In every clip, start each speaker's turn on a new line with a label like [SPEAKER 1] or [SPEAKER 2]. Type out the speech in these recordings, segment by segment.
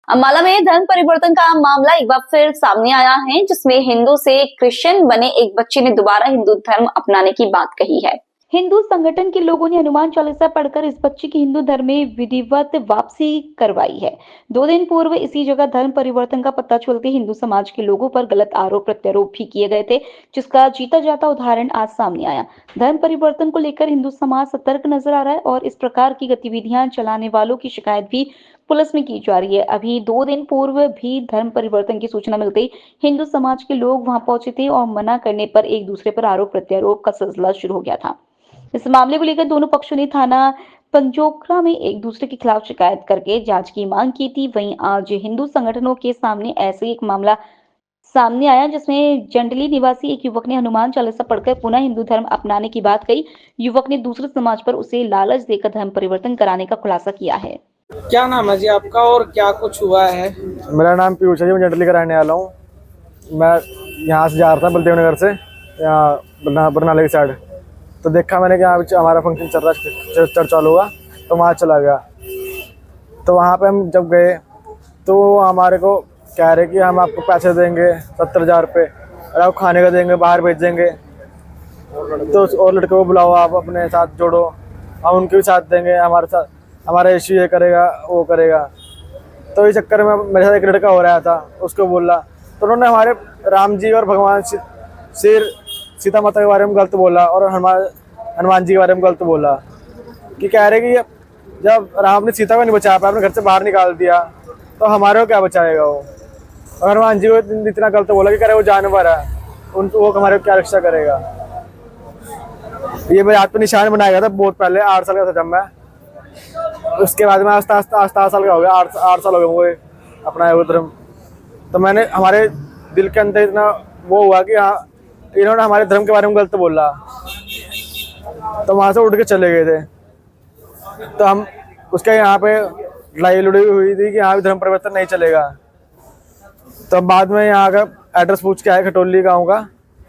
[SPEAKER 1] अम्बाला में धर्म परिवर्तन का मामला एक बार फिर सामने आया है, जिसमें हिंदू से क्रिश्चियन बने एक बच्चे ने दोबारा हिंदू धर्म अपनाने की बात कही है।
[SPEAKER 2] हिंदू संगठन के लोगों ने हनुमान चालीसा पढ़कर इस बच्चे की हिंदू धर्म में विधिवत वापसी करवाई है। 2 दिन पूर्व इसी जगह धर्म परिवर्तन का पता चलते हिंदू समाज के लोगों पर गलत आरोप प्रत्यारोप भी किए गए थे, जिसका जीता जाता उदाहरण आज सामने आया। धर्म परिवर्तन को लेकर हिंदू समाज सतर्क नजर आ रहा है और इस प्रकार की गतिविधियां चलाने वालों की शिकायत भी पुलिस में की जा रही है। अभी 2 दिन पूर्व भी धर्म परिवर्तन की सूचना मिलते हिंदू समाज के लोग वहां पहुंचे थे और मना करने पर एक दूसरे पर आरोप प्रत्यारोप का सिलसिला शुरू हो गया था। इस मामले को लेकर दोनों पक्षों ने थाना पंजोखरा में एक दूसरे के खिलाफ शिकायत करके जांच की मांग की थी। वहीं आज हिंदू संगठनों के सामने ऐसे एक मामला सामने आया, जिसमें जंडली निवासी एक युवक ने हनुमान चालीसा पढ़कर पुनः हिंदू धर्म अपनाने की बात कही। युवक ने दूसरे समाज पर उसे लालच देकर धर्म परिवर्तन कराने का खुलासा किया है।
[SPEAKER 3] क्या नाम है जी आपका और क्या कुछ हुआ है?
[SPEAKER 4] मेरा नाम पीयूष है जी, मैं जंडली का रहने वाला हूँ। मैं यहाँ से जा रहा था बलदेव नगर से, यहाँ बरनाले की साइड। तो देखा मैंने कि यहाँ हमारा फंक्शन चल रहा है, चर्च चालू हुआ, तो वहाँ चला गया। तो वहाँ पे हम जब गए तो हमारे को कह रहे कि हम आपको पैसे देंगे 70,000 रुपये और आप खाने का देंगे, बाहर भेजेंगे। तो और लड़के को बुलाओ, आप अपने साथ जोड़ो, हम उनके भी साथ देंगे, हमारे साथ हमारा इश्यू ये करेगा वो करेगा। तो इस चक्कर में मेरे साथ एक लड़का हो रहा था, उसको बोला तो उन्होंने हमारे राम जी और भगवान सीता माता के बारे में गलत बोला और हनुमान जी के बारे में गलत बोला कि कह रहे कि जब राम ने सीता को नहीं बचा पाया, अपने घर से बाहर निकाल दिया, तो हमारे को क्या बचाएगा वो। और हनुमान जी को इतना गलत बोला कि कह रहे वो जानवर है, वो हमारे को क्या रक्षा करेगा। ये मेरे हाथ पे निशान बनाया गया था बहुत पहले, 8 साल का था जब मैं। उसके बाद में आस्ता 8 साल का हो गया, 8 साल हो गए मुझे अपना वो धर्म। तो मैंने हमारे दिल के अंदर इतना वो हुआ कि हाँ, इन्होंने हमारे धर्म के बारे में गलत बोला, तो वहाँ से उठ के चले गए थे। तो हम उसके यहाँ पे लड़ाई हुई थी कि यहाँ भी धर्म परिवर्तन नहीं चलेगा। तो बाद में यहाँ का एड्रेस पूछ के आए खटोली गाँव का,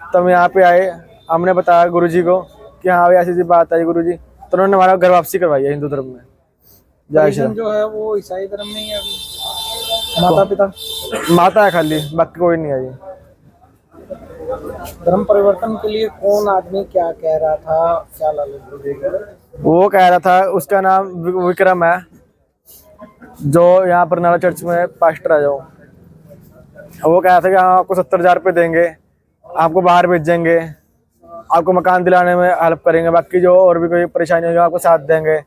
[SPEAKER 4] तो हम यहाँ पे आए, हमने बताया गुरुजी को कि हाँ भाई ऐसी ऐसी बात आई गुरुजी। तो उन्होंने हमारा घर वापसी करवाई है हिंदू धर्म में। जय श्री राम।
[SPEAKER 3] जो है वो ईसाई धर्म में ही है अभी? माता पिता
[SPEAKER 4] माता है खाली, बाकी कोई नहीं है जी।
[SPEAKER 3] धर्म परिवर्तन के लिए कौन आदमी क्या कह रहा था, क्या लालच?
[SPEAKER 4] वो कह रहा था, उसका नाम विक्रम है, जो यहाँ पर नाला चर्च में पास्टर है। जो वो कह रहा था कि हाँ आपको 70,000 रुपये देंगे, आपको बाहर भेजेंगे, आपको मकान दिलाने में हेल्प करेंगे, बाकी जो और भी कोई परेशानी होगी आपको साथ देंगे।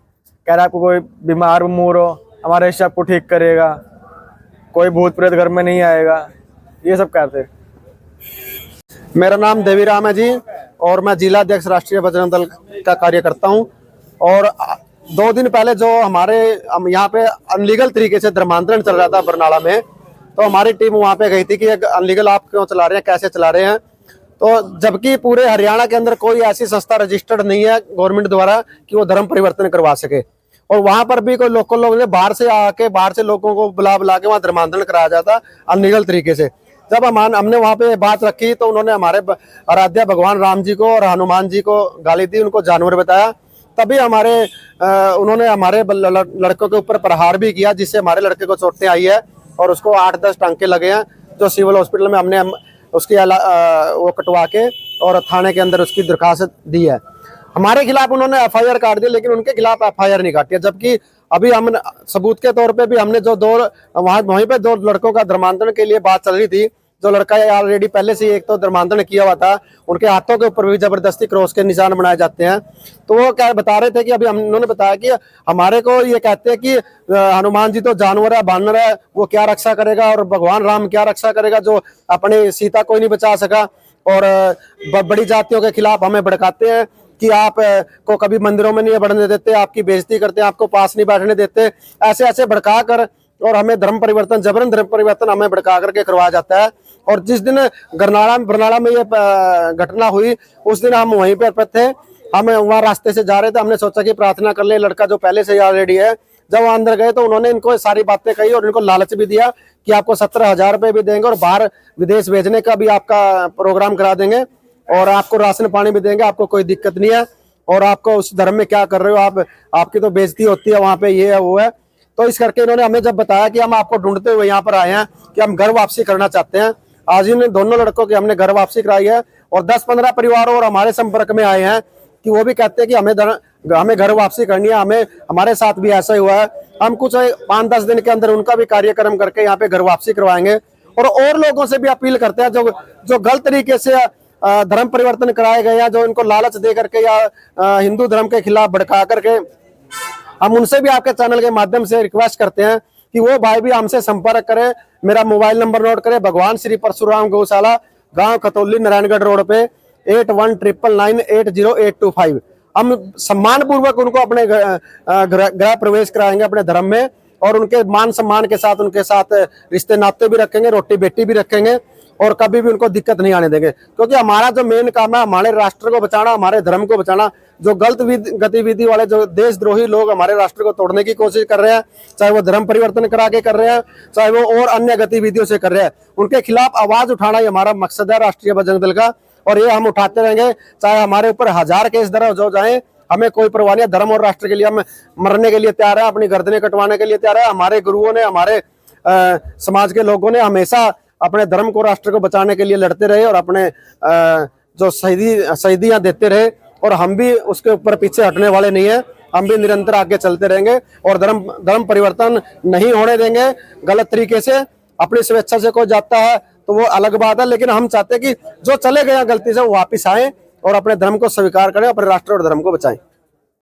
[SPEAKER 4] कह रहा आपको कोई बीमार उमूर हो, हमारे हिस्से आपको ठीक करेगा, कोई भूत प्रेत घर में नहीं आएगा, ये सब कहते।
[SPEAKER 5] मेरा नाम देवीराम है जी और मैं जिला अध्यक्ष राष्ट्रीय बजरंग दल का कार्य करता हूं। और 2 दिन पहले जो हमारे यहाँ पे अनलीगल तरीके से धर्मांतरण चल रहा था बरनाला में, तो हमारी टीम वहाँ पे गई थी कि अनलीगल आप क्यों चला रहे हैं, कैसे चला रहे हैं। तो जबकि पूरे हरियाणा के अंदर कोई ऐसी संस्था रजिस्टर्ड नहीं है गवर्नमेंट द्वारा कि वो धर्म परिवर्तन करवा सके, और वहां पर भी कोई लोकल लोग ने बाहर से आके बाहर से लोगों को बुला के वहाँ धर्मांतरण कराया जाता अनलीगल तरीके से। जब हमने वहाँ पे बात रखी तो उन्होंने हमारे आराध्य भगवान राम जी को और हनुमान जी को गाली दी, उनको जानवर बताया। तभी उन्होंने हमारे लड़कों के ऊपर प्रहार भी किया, जिससे हमारे लड़के को चोटें आई है और उसको 8-10 टांके लगे हैं, जो सिविल हॉस्पिटल में हमने उसकी वो कटवा के और थाने के अंदर उसकी दरखास्त दी है। हमारे खिलाफ उन्होंने FIR काट दी, लेकिन उनके खिलाफ FIR नहीं काटी है। जबकि अभी हम सबूत के तौर पे भी हमने जो वहीं पे 2 लड़कों का धर्मांतरण के लिए बात चल रही थी, जो लड़का ऑलरेडी पहले से एक तो धर्मांतरण किया हुआ था, उनके हाथों के ऊपर भी जबरदस्ती क्रॉस के निशान बनाए जाते हैं। तो वो क्या बता रहे थे कि अभी उन्होंने बताया कि हमारे को ये कहते हैं कि हनुमान जी तो जानवर है, बानर है, वो क्या रक्षा करेगा, और भगवान राम क्या रक्षा करेगा, जो अपने सीता कोई नहीं बचा सका। और बड़ी जातियों के खिलाफ हमें भड़काते हैं कि आप को कभी मंदिरों में नहीं बढ़ने देते, आपकी बेइज्जती करते हैं, आपको पास नहीं बैठने देते, ऐसे ऐसे भड़का कर, और हमें धर्म परिवर्तन, जबरन धर्म परिवर्तन हमें भड़का करके करवाया जाता है। और जिस दिन बरनाला में ये घटना हुई, उस दिन हम वहीं पर थे, हम वहाँ रास्ते से जा रहे थे, हमने सोचा कि प्रार्थना कर ले, लड़का जो पहले से ऑलरेडी है। जब वहाँ अंदर गए तो उन्होंने इनको सारी बातें कही और इनको लालच भी दिया कि आपको 17,000 रुपये भी देंगे और बाहर विदेश भेजने का भी आपका प्रोग्राम करा देंगे, और आपको राशन पानी भी देंगे, आपको कोई दिक्कत नहीं है, और आपको उस धर्म में क्या कर रहे हो आप, आपकी तो बेइज्जती होती है वहाँ पे, ये है वो है। तो इस करके इन्होंने हमें जब बताया कि हम आपको ढूंढते हुए यहाँ पर आए हैं कि हम घर वापसी करना चाहते हैं, आज इन दोनों लड़कों की हमने घर वापसी कराई है। और 10-15 परिवारों और हमारे संपर्क में आए हैं कि वो भी कहते हैं कि हमें घर वापसी करनी है। हमारे साथ भी ऐसा ही हुआ है। हम कुछ 5-10 दिन के अंदर उनका भी कार्यक्रम करके यहाँ पे घर वापसी करवाएंगे। और लोगों से भी अपील करते हैं जो गलत तरीके से धर्म परिवर्तन कराए गए हैं, जो इनको लालच दे करके या हिंदू धर्म के खिलाफ भड़का करके, हम उनसे भी आपके चैनल के माध्यम से रिक्वेस्ट करते हैं कि वो भाई भी हमसे संपर्क करें। मेरा मोबाइल नंबर नोट करें, भगवान श्री परशुराम गौशाला, गांव खतौली, नारायणगढ़ रोड पे, 8199980825। हम सम्मान पूर्वक उनको अपने गृह प्रवेश कराएंगे अपने धर्म में, और उनके मान सम्मान के साथ उनके साथ रिश्ते नाते भी रखेंगे, रोटी बेटी भी रखेंगे, और कभी भी उनको दिक्कत नहीं आने देंगे। क्योंकि हमारा जो मेन काम है हमारे राष्ट्र को बचाना, हमारे धर्म को बचाना। जो गलत गतिविधि वाले, जो देशद्रोही लोग हमारे राष्ट्र को तोड़ने की कोशिश कर रहे हैं, चाहे वो धर्म परिवर्तन करा के कर रहे हैं, चाहे वो और अन्य गतिविधियों से कर रहे हैं, उनके खिलाफ आवाज उठाना ही हमारा मकसद है राष्ट्रीय बजरंग दल का। और ये हम उठाते रहेंगे, चाहे हमारे ऊपर 1000 केस दर्ज हो जाए, हमें कोई परवाह नहीं है। धर्म और राष्ट्र के लिए हम मरने के लिए तैयार है, अपनी गर्दनें कटवाने के लिए तैयार है। हमारे गुरुओं ने, हमारे समाज के लोगों ने हमेशा अपने धर्म को, राष्ट्र को बचाने के लिए लड़ते रहे और अपने जो शहीदियां देते रहे, और हम भी उसके ऊपर पीछे हटने वाले नहीं है। हम भी निरंतर आगे चलते रहेंगे और धर्म परिवर्तन नहीं होने देंगे। गलत तरीके से अपनी स्वेच्छा से कोई जाता है तो वो अलग बात है, लेकिन हम चाहते हैं कि जो चले गए गलती से वो वापिस आए और अपने धर्म को स्वीकार करें, अपने राष्ट्र और धर्म को बचाएं।